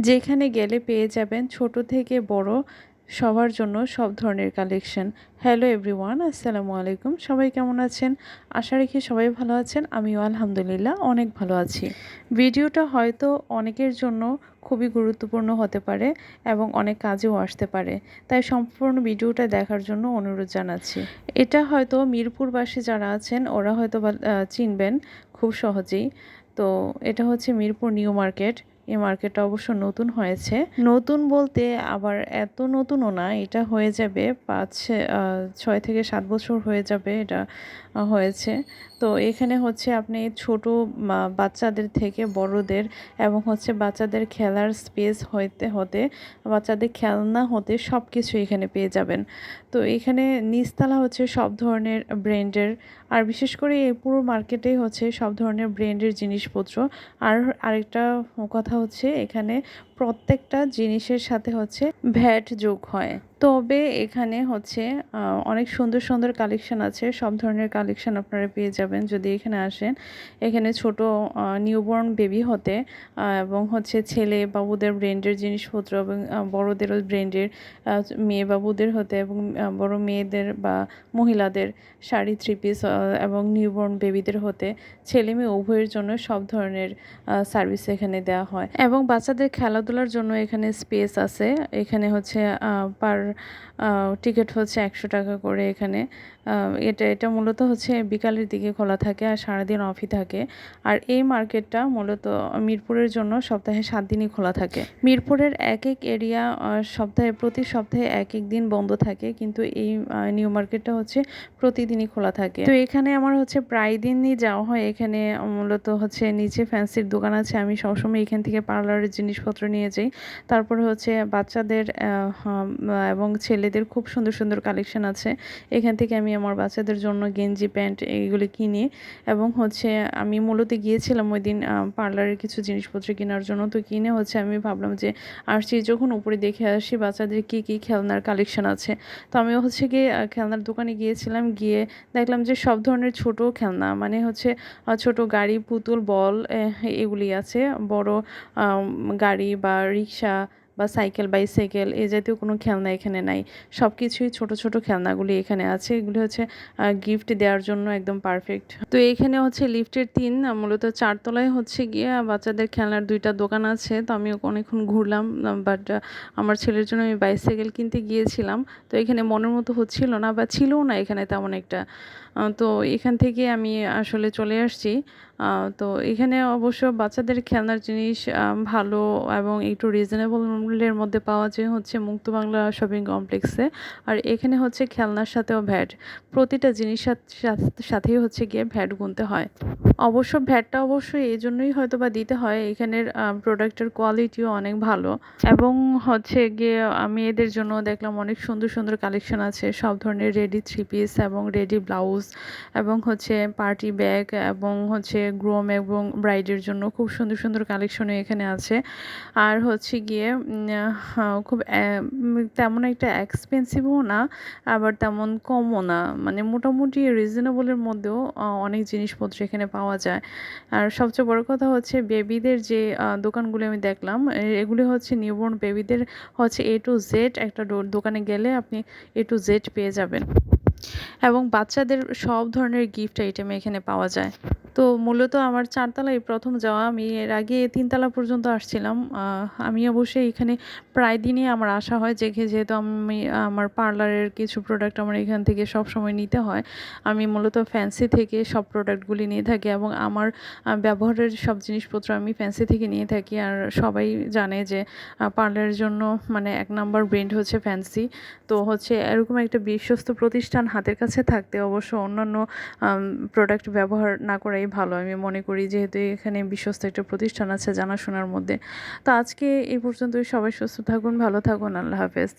যেখানে গেলে পেয়ে যাবেন ছোট থেকে বড় সবার জন্য সব ধরনের কালেকশন। হ্যালো এভরিওয়ান, আসসালামু আলাইকুম। সবাই কেমন আছেন? আশা রাখি সবাই ভালো আছেন। আমিও আলহামদুলিল্লাহ অনেক ভালো আছি। ভিডিওটা হয়তো অনেকের জন্য খুবই গুরুত্বপূর্ণ হতে পারে এবং অনেক কাজেও আসতে পারে, তাই সম্পূর্ণ ভিডিওটা দেখার জন্য অনুরোধ জানাচ্ছি। এটা হয়তো মিরপুরবাসী যারা আছেন ওরা হয়তো চিনবেন খুব সহজেই। তো এটা হচ্ছে মিরপুর নিউ মার্কেট। এই মার্কেটটা অবশ্য নতুন হয়েছে। নতুন বলতে আবার এত নতুনও না, এটা হয়ে যাবে 6 থেকে 7 বছর হয়ে যাবে এটা হয়েছে। তো এখানে হচ্ছে আপনি ছোট বাচ্চাদের থেকে বড়দের এবং হচ্ছে বাচ্চাদের খেলার স্পেস হতে বাচ্চাদের খেলনা হতে সব কিছু এখানে পেয়ে যাবেন। তো এখানে নিচতলা হচ্ছে সব ধরনের ব্র্যান্ডের, আর বিশেষ করে এই পুরো মার্কেটেই হচ্ছে সব ধরনের ব্র্যান্ডের জিনিসপত্র। আর আরেকটা কথা হচ্ছে এখানে প্রত্যেকটা জিনিসের সাথে হচ্ছে ভ্যাট যোগ হয়। তবে এখানে হচ্ছে অনেক সুন্দর সুন্দর কালেকশন আছে। সব ধরনের কালেকশন আপনারা পেয়ে যাবেন যদি এখানে আসেন। এখানে ছোট নিউবর্ন বেবি হতে এবং হচ্ছে ছেলে বাবুদের ব্র্যান্ডের জিনিসপত্র এবং বড়দেরও ব্র্যান্ডের মেয়ে বাবুদের হতে এবং বড় মেয়েদের বা মহিলাদের শাড়ি, থ্রি পিস এবং নিউবর্ন বেবিদের হতে ছেলে মেয়ে উভয়ের জন্য সব ধরনের সার্ভিস এখানে দেওয়া হয়। এবং বাচ্চাদের খেলাধুলার জন্য এখানে স্পেস আছে। এখানে হচ্ছে পার টিকিট হচ্ছে 100 টাকা করে এখানে। এটা মূলত হচ্ছে বিকালের দিকে খোলা থাকে আর সারাদিন অফই থাকে। আর এই মার্কেটটা মূলত মিরপুরের জন্য সপ্তাহে 7 দিনই খোলা থাকে। মিরপুরের এক এরিয়া প্রতি সপ্তাহে এক দিন বন্ধ থাকে, কিন্তু এই নিউ মার্কেটটা হচ্ছে প্রতিদিনই খোলা থাকে। তো এখানে আমার হচ্ছে প্রায় দিনই যাওয়া হয়। এখানে মূলত হচ্ছে নিচে ফ্যান্সির দোকান আছে, আমি সবসময় এখান থেকে পার্লারের জিনিসপত্র নিয়ে যাই। তারপরে হচ্ছে বাচ্চাদের এবং ছেলেদের খুব সুন্দর সুন্দর কালেকশন আছে। এখান থেকে আমি আমার বাচ্চাদের জন্য গেঞ্জি, প্যান্ট এইগুলি কিনি। এবং হচ্ছে আমি মূলত গিয়েছিলাম ওই দিন পার্লারের কিছু জিনিসপত্র কেনার জন্য। তো কিনে হচ্ছে আমি ভাবলাম যে আসছি যখন উপরে দেখে আসি বাচ্চাদের কী কী খেলনার কালেকশন আছে। তো আমি হচ্ছে গিয়ে খেলনার দোকানে গিয়েছিলাম, গিয়ে দেখলাম যে সব ধরনের ছোট খেলনা, মানে হচ্ছে ছোট গাড়ি, পুতুল, বল এগুলি আছে। বড় গাড়ি বা রিক্সা বা সাইকেল, বাইসাইকেল এ জাতীয় কোনো খেলনা এখানে নাই। সব কিছুই ছোট ছোট খেলনাগুলি এখানে আছে। এগুলি হচ্ছে গিফট দেওয়ার জন্য একদম পারফেক্ট। তো এখানে হচ্ছে লিফটের 3 মূলত 4 তলায় হচ্ছে গিয়ে বাচ্চাদের খেলনার 2টা দোকান আছে। তো আমি অনেকক্ষণ ঘুরলাম, বাট আমার ছেলের জন্য আমি বাইসাইকেল কিনতে গিয়েছিলাম। তো এখানে মনের মতো হচ্ছিল না বা ছিলও না এখানে তেমন একটা। তো এখান থেকে আমি আসলে চলে আসছি। তো এখানে অবশ্য বাচ্চাদের খেলনার জিনিস ভালো এবং একটু রিজনেবল মূল্যের মধ্যে পাওয়া যায় হচ্ছে মুক্ত বাংলা শপিং কমপ্লেক্সে। আর এখানে হচ্ছে খেলনার সাথেও ভ্যাট, প্রতিটা জিনিস সাথেই হচ্ছে গিয়ে ভ্যাট গুনতে হয়। অবশ্য ভ্যাটটা অবশ্যই এই জন্যই হয়তো বা দিতে হয়, এখানের প্রোডাক্টের কোয়ালিটিও অনেক ভালো। এবং হচ্ছে গিয়ে আমি এদের জন্য দেখলাম অনেক সুন্দর সুন্দর কালেকশন আছে। সব ধরনের রেডি থ্রি পিস এবং রেডি ব্লাউজ এবং হচ্ছে পার্টি ব্যাগ এবং হচ্ছে গ্রুম এবং ব্রাইডের জন্য খুব সুন্দর সুন্দর কালেকশনও এখানে আছে। আর হচ্ছে গিয়ে খুব তেমন একটা এক্সপেন্সিভও না, আবার তেমন কমও না, মানে মোটামুটি রিজনেবলের মধ্যেও অনেক জিনিসপত্র এখানে পাওয়া যায়। আর সবচেয়ে বড় কথা হচ্ছে বেবিদের যে দোকানগুলো আমি দেখলাম, এগুলি হচ্ছে নিউবর্ন বেবিদের হচ্ছে A to Z। একটা দোকানে গেলে আপনি A to Z পেয়ে যাবেন এবং বাচ্চাদের সব ধরনের গিফট আইটেম এখানে পাওয়া যায়। তো মূলত আমার 4 তলায় প্রথম যাওয়া, আমি এর আগে 3 তলা পর্যন্ত আসছিলাম। আমি অবশ্যই এখানে প্রায় দিনই আমার আসা হয়, যেহেতু আমি আমার পার্লারের কিছু প্রোডাক্ট আমার এখান থেকে সবসময় নিতে হয়। আমি মূলত ফ্যান্সি থেকে সব প্রোডাক্টগুলি নিয়ে থাকি এবং আমার ব্যবহারের সব জিনিসপত্র আমি ফ্যান্সি থেকে নিয়ে থাকি। আর সবাই জানে যে পার্লারের জন্য মানে 1 নাম্বার ব্র্যান্ড হচ্ছে ফ্যান্সি। তো হচ্ছে এরকম একটা বিশ্বস্ত প্রতিষ্ঠান হাতের কাছে থাকতে অবশ্য অন্যান্য প্রোডাক্ট ব্যবহার না করাই ভালো আমি মনে করি, যেহেতু এখানে বিশ্বস্ত একটা প্রতিষ্ঠান আছে জানাশোনার মধ্যে। তো আজকে এই পর্যন্তই। সবাই সুস্থ থাকুন, ভালো থাকুন, আল্লাহ হাফেজ।